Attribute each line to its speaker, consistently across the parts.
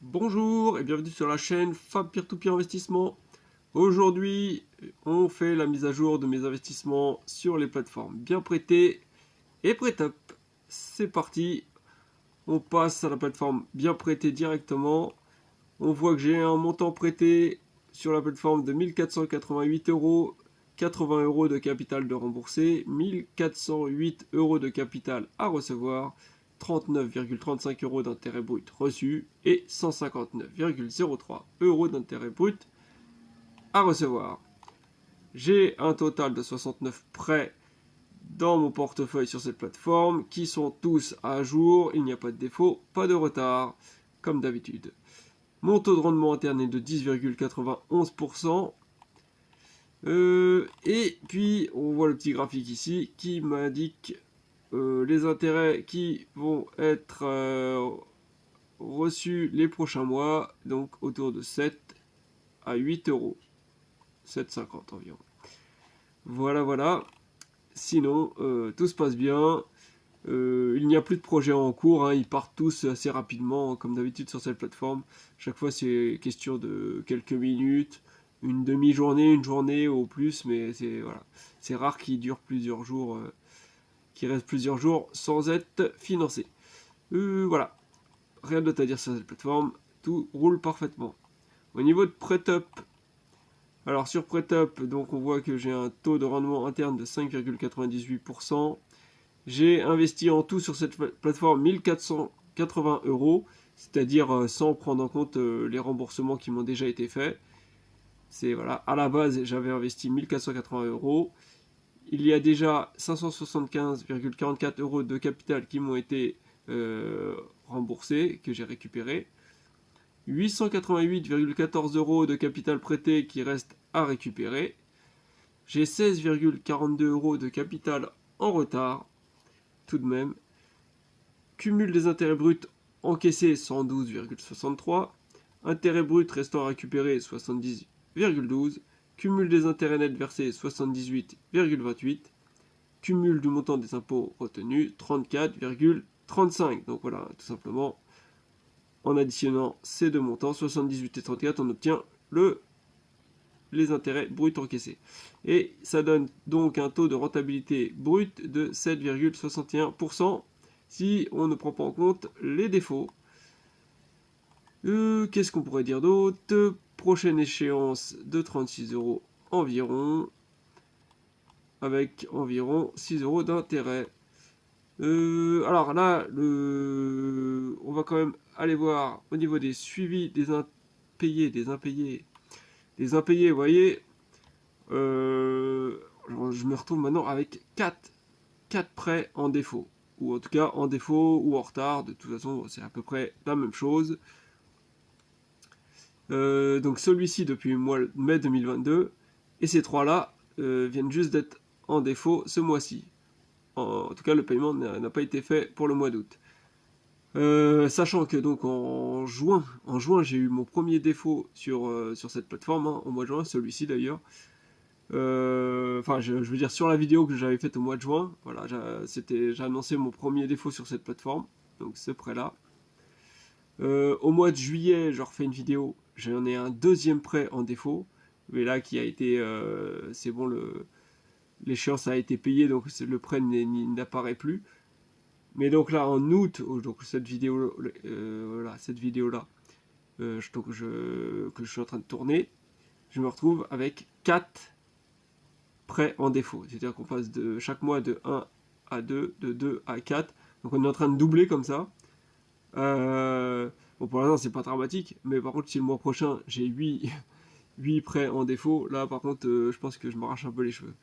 Speaker 1: Bonjour et bienvenue sur la chaîne Fab Peer-to-Peer Investissement. Aujourd'hui, on fait la mise à jour de mes investissements sur les plateformes bien prêtées et PrêtUp. C'est parti, on passe à la plateforme bien prêtée directement. On voit que j'ai un montant prêté sur la plateforme de 1488 euros, 80 euros de capital de remboursé, 1408 euros de capital à recevoir, 39,35 euros d'intérêt brut reçu et 159,03 euros d'intérêt brut à recevoir. J'ai un total de 69 prêts dans mon portefeuille sur cette plateforme qui sont tous à jour, il n'y a pas de défaut, pas de retard, comme d'habitude. Mon taux de rendement interne est de 10,91%. Et puis, on voit le petit graphique ici qui m'indique les intérêts qui vont être reçus les prochains mois, donc autour de 7 à 8 euros. 7,50 environ. Voilà. Sinon, tout se passe bien. Il n'y a plus de projets en cours, hein, ils partent tous assez rapidement, comme d'habitude sur cette plateforme. Chaque fois, c'est question de quelques minutes, une demi-journée, une journée au plus, mais c'est rare qu'ils durent plusieurs jours, qu'ils restent plusieurs jours sans être financés. Voilà, rien d'autre à dire sur cette plateforme, tout roule parfaitement. Au niveau de PrêtUp, alors sur PrêtUp, donc on voit que j'ai un taux de rendement interne de 5,98%. J'ai investi en tout sur cette plateforme 1480 euros, c'est-à-dire sans prendre en compte les remboursements qui m'ont déjà été faits. C'est voilà, à la base j'avais investi 1480 euros. Il y a déjà 575,44 euros de capital qui m'ont été remboursés, que j'ai récupéré. 888,14 euros de capital prêté qui reste à récupérer. J'ai 16,42 euros de capital en retard, tout de même. Cumul des intérêts bruts encaissés 112,63, intérêts bruts restant à récupérer 70,12, cumul des intérêts nets versés 78,28, cumul du montant des impôts retenus 34,35. Donc voilà, tout simplement, en additionnant ces deux montants, 78 et 34, on obtient les intérêts bruts encaissés. Et ça donne donc un taux de rentabilité brute de 7,61%. Si on ne prend pas en compte les défauts. Qu'est-ce qu'on pourrait dire d'autre? Prochaine échéance de 36 euros environ, avec environ 6 euros d'intérêt. Alors là, on va quand même aller voir au niveau des suivis des impayés, des impayés, vous voyez, je me retrouve maintenant avec 4 prêts en défaut. Ou en tout cas en défaut ou en retard. De toute façon, c'est à peu près la même chose. Donc celui-ci depuis le mois de mai 2022. Et ces trois-là viennent juste d'être en défaut ce mois-ci. En tout cas, le paiement n'a pas été fait pour le mois d'août. Sachant que donc en juin j'ai eu mon premier défaut sur cette plateforme, hein, au mois de juin, celui-ci d'ailleurs. Enfin, je veux dire sur la vidéo que j'avais faite au mois de juin, voilà, j'ai annoncé mon premier défaut sur cette plateforme, donc ce prêt-là. Au mois de juillet, je refais une vidéo, j'en ai un deuxième prêt en défaut, mais là qui a été, c'est bon, l'échéance a été payée, donc le prêt n'apparaît plus. Mais donc là en août, donc cette vidéo, voilà, cette vidéo-là, que je suis en train de tourner, je me retrouve avec 4 prêts en défaut. C'est-à-dire qu'on passe de chaque mois de 1 à 2, de 2 à 4. Donc on est en train de doubler comme ça. Bon, pour l'instant, c'est pas dramatique. Mais par contre, si le mois prochain, j'ai 8 prêts en défaut, là, par contre, je pense que je m'arrache un peu les cheveux.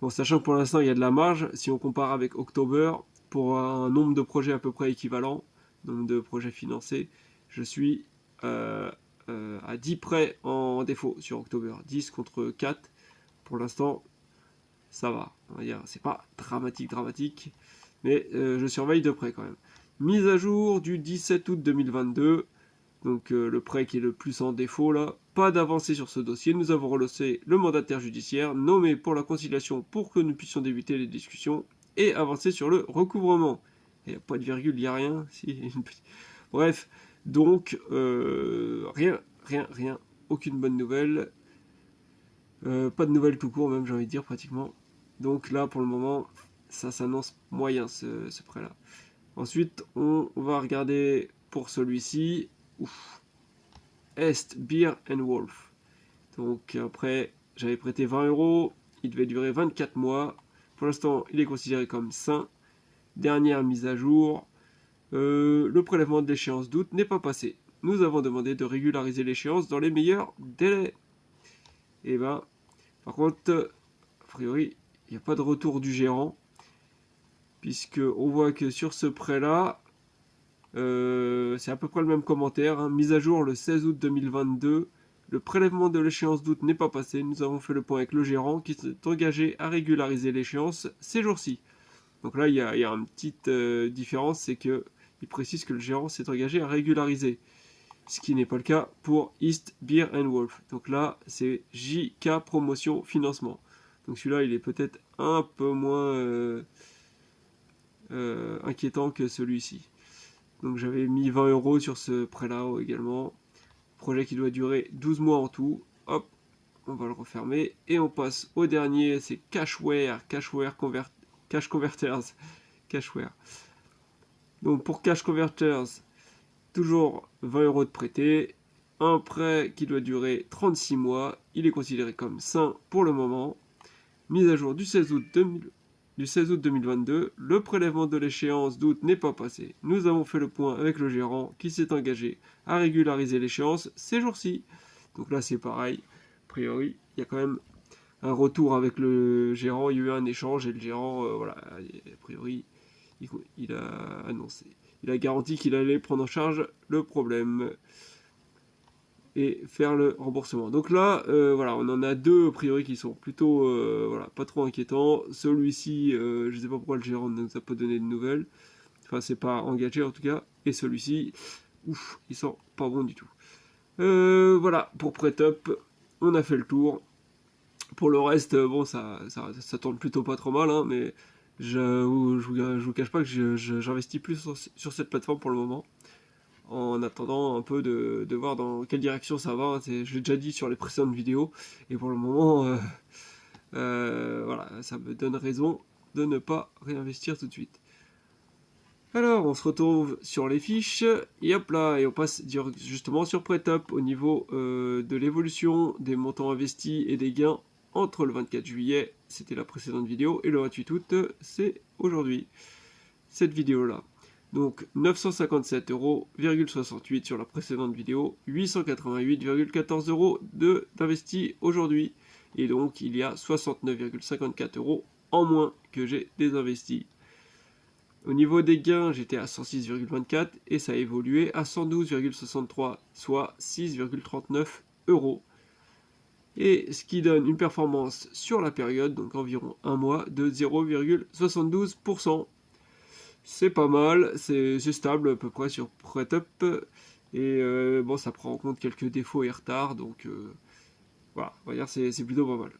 Speaker 1: Bon, sachant que pour l'instant, il y a de la marge. Si on compare avec October, pour un nombre de projets à peu près équivalent, nombre de projets financés, je suis à 10 prêts en défaut sur October. 10 contre 4. Pour l'instant, ça va. On va dire, c'est pas dramatique, mais je surveille de près quand même. Mise à jour du 17 août 2022, donc le prêt qui est le plus en défaut là. Pas d'avancée sur ce dossier, nous avons relancé le mandataire judiciaire nommé pour la conciliation pour que nous puissions débuter les discussions et avancer sur le recouvrement. Il n'y a pas de virgule, il n'y a rien. Si, bref, Donc, rien, aucune bonne nouvelle. Pas de nouvelles tout court, même, j'ai envie de dire, pratiquement. Donc là, pour le moment, ça s'annonce moyen, ce prêt-là. Ensuite, on va regarder pour celui-ci. Est Beer and Wolf. Donc après, j'avais prêté 20 €. Il devait durer 24 mois. Pour l'instant, il est considéré comme sain. Dernière mise à jour. Le prélèvement de l'échéance d'août n'est pas passé. Nous avons demandé de régulariser l'échéance dans les meilleurs délais. Et ben, par contre, a priori, il n'y a pas de retour du gérant. Puisque on voit que sur ce prêt-là, c'est à peu près le même commentaire. Hein. Mise à jour le 16 août 2022. Le prélèvement de l'échéance d'août n'est pas passé. Nous avons fait le point avec le gérant qui s'est engagé à régulariser l'échéance ces jours-ci. Donc là, il y a une petite différence, c'est qu'il précise que le gérant s'est engagé à régulariser. Ce qui n'est pas le cas pour East Beer and Wolf. Donc là, c'est JK Promotion Financement. Donc celui-là, il est peut-être un peu moins inquiétant que celui-ci. Donc j'avais mis 20 € sur ce prêt-là également. Projet qui doit durer 12 mois en tout. Hop, on va le refermer. Et on passe au dernier, c'est Cash Converters. Cashware. Donc pour Cash Converters, toujours 20 € de prêté. Un prêt qui doit durer 36 mois. Il est considéré comme sain pour le moment. Mise à jour du 16 août 2022, le prélèvement de l'échéance d'août n'est pas passé. Nous avons fait le point avec le gérant qui s'est engagé à régulariser l'échéance ces jours-ci. Donc là c'est pareil, a priori il y a quand même un retour avec le gérant, il y a eu un échange et le gérant, voilà, a priori il a annoncé, il a garanti qu'il allait prendre en charge le problème et faire le remboursement. Donc là, voilà, on en a deux a priori qui sont plutôt, voilà, pas trop inquiétants. Celui-ci, je sais pas pourquoi le gérant ne nous a pas donné de nouvelles. Enfin, c'est pas engagé en tout cas. Et celui-ci, ouf, il sent pas bon du tout. Voilà, pour PrêtUp, on a fait le tour. Pour le reste, bon, ça tourne plutôt pas trop mal, hein, mais je vous cache pas que j'investis plus sur cette plateforme pour le moment. En attendant un peu de voir dans quelle direction ça va. Je l'ai déjà dit sur les précédentes vidéos, et pour le moment, voilà, ça me donne raison de ne pas réinvestir tout de suite. Alors, on se retrouve sur les fiches, et hop là, et on passe justement sur PrêtUp au niveau de l'évolution des montants investis et des gains entre le 24 juillet, c'était la précédente vidéo, et le 28 août, c'est aujourd'hui, cette vidéo-là. Donc 957,68 € sur la précédente vidéo, 888,14 € d'investis aujourd'hui. Et donc il y a 69,54 € en moins que j'ai désinvesti. Au niveau des gains, j'étais à 106,24 et ça a évolué à 112,63, soit 6,39 €. Et ce qui donne une performance sur la période, donc environ un mois, de 0,72%. C'est pas mal, c'est stable à peu près sur PrêtUp. Et bon, ça prend en compte quelques défauts et retards, donc voilà, on va dire c'est plutôt pas mal.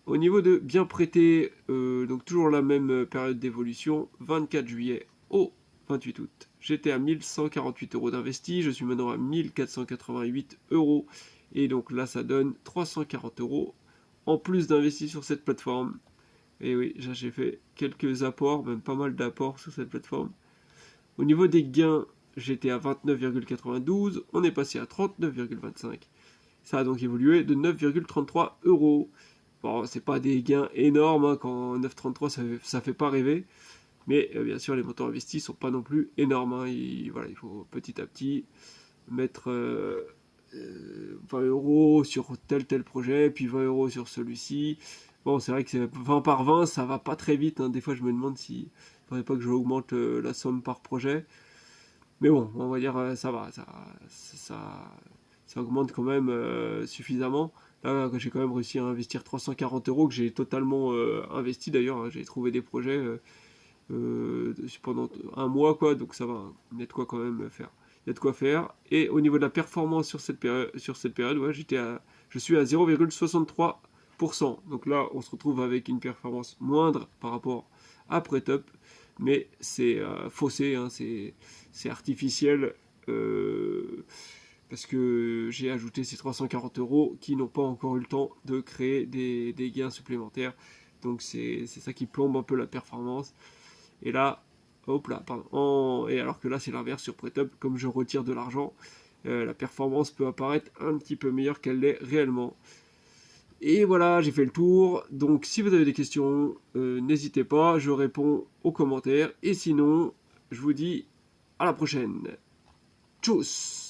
Speaker 1: Au niveau de bien prêté, donc toujours la même période d'évolution, 24 juillet au 28 août. J'étais à 1148 € d'investi, je suis maintenant à 1488 €. Et donc là, ça donne 340 € en plus d'investis sur cette plateforme. Et oui, j'ai fait quelques apports, même pas mal d'apports sur cette plateforme. Au niveau des gains, j'étais à 29,92, on est passé à 39,25. Ça a donc évolué de 9,33 €. Bon, c'est pas des gains énormes, hein, quand 9,33 ça fait pas rêver. Mais bien sûr, les montants investis sont pas non plus énormes. Hein, voilà, il faut petit à petit mettre 20 € sur tel projet, puis 20 € sur celui-ci. Bon, c'est vrai que c'est 20 par 20, ça va pas très vite. Hein. Des fois, je me demande s'il ne faudrait pas que je augmente la somme par projet. Mais bon, on va dire ça va, ça augmente quand même suffisamment. Là, j'ai quand même réussi à investir 340 € que j'ai totalement investi d'ailleurs. Hein. J'ai trouvé des projets pendant un mois, quoi, donc ça va, il y a de quoi quand même faire. Il y a de quoi faire. Et au niveau de la performance sur cette période, ouais, je suis à 0,63%. Donc là, on se retrouve avec une performance moindre par rapport à PrêtUp, mais c'est faussé, hein, c'est artificiel. parce que j'ai ajouté ces 340 € qui n'ont pas encore eu le temps de créer des gains supplémentaires. Donc c'est ça qui plombe un peu la performance. Et là, hop là, pardon. Et alors que là c'est l'inverse sur PretUp, comme je retire de l'argent, la performance peut apparaître un petit peu meilleure qu'elle l'est réellement. Et voilà, j'ai fait le tour. Donc si vous avez des questions, n'hésitez pas, je réponds aux commentaires. Et sinon, je vous dis à la prochaine. Tchuss!